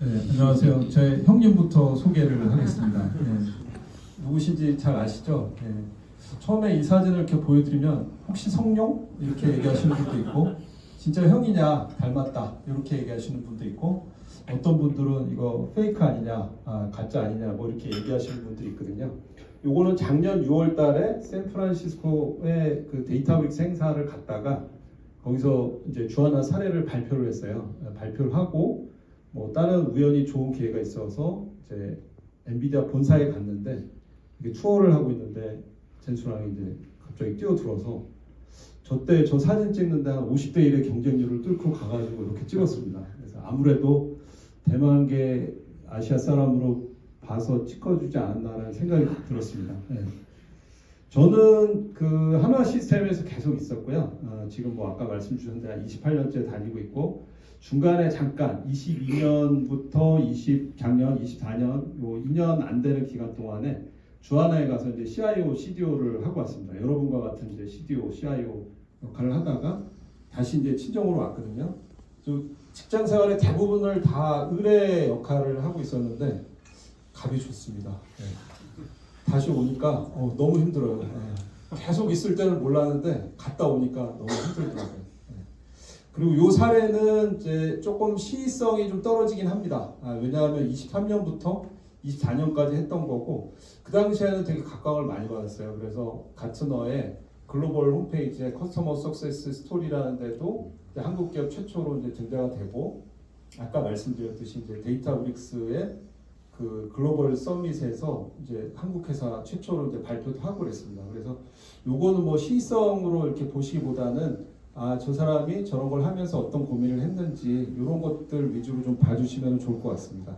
네, 안녕하세요. 제 형님부터 소개를 하겠습니다. 누구신지 잘 아시죠? 처음에 이 사진을 이렇게 보여드리면 혹시 성룡? 이렇게 얘기하시는 분도 있고 진짜 형이냐 닮았다 이렇게 얘기하시는 분도 있고 어떤 분들은 이거 페이크 아니냐 가짜 아니냐 뭐 이렇게 얘기하시는 분들이 있거든요. 요거는 작년 6월 달에 샌프란시스코의 그 데이터브릭스 행사를 갔다가 거기서 이제 주하나 사례를 발표를 했어요. 발표를 하고 뭐 다른 우연히 좋은 기회가 있어서 이제 엔비디아 본사에 갔는데 이게 투어를 하고 있는데 젠수랑이 이제 갑자기 뛰어들어서 저 사진 찍는데 한 50대 1의 경쟁률을 뚫고 가가지고 이렇게 찍었습니다. 그래서 아무래도 대만계 아시아 사람으로 봐서 찍어주지 않았나라는 생각이 들었습니다. 저는 그 한화 시스템에서 계속 있었고요. 지금 뭐 아까 말씀 주셨는데 한 28년째 다니고 있고 중간에 잠깐 22년부터 작년 24년 요 2년 안 되는 기간 동안에 주하나에 가서 이제 CIO, CDO를 하고 왔습니다. 여러분과 같은 이제 CDO, CIO 역할을 하다가 다시 이제 친정으로 왔거든요. 직장 생활의 대부분을 다 의뢰 역할을 하고 있었는데 갑이 좋습니다. 다시 오니까 너무 힘들어요. 계속 있을 때는 몰랐는데 갔다 오니까 너무 힘들더라고요. 그리고 요 사례는 이제 조금 시의성이 좀 떨어지긴 합니다. 왜냐하면 23년부터 24년까지 했던 거고 그 당시에는 되게 각광을 많이 받았어요. 그래서 가트너의 글로벌 홈페이지에 커스터머 석세스 스토리라는 데도 한국 기업 최초로 이제 등장이 되고 아까 말씀드렸듯이 이제 데이터브릭스의 그 글로벌 서밋에서 이제 한국 회사 최초로 이제 발표도 하고 그랬습니다. 그래서 요거는 뭐 시성으로 이렇게 보시기보다는 저 사람이 저런 걸 하면서 어떤 고민을 했는지 이런 것들 위주로 좀 봐주시면 좋을 것 같습니다.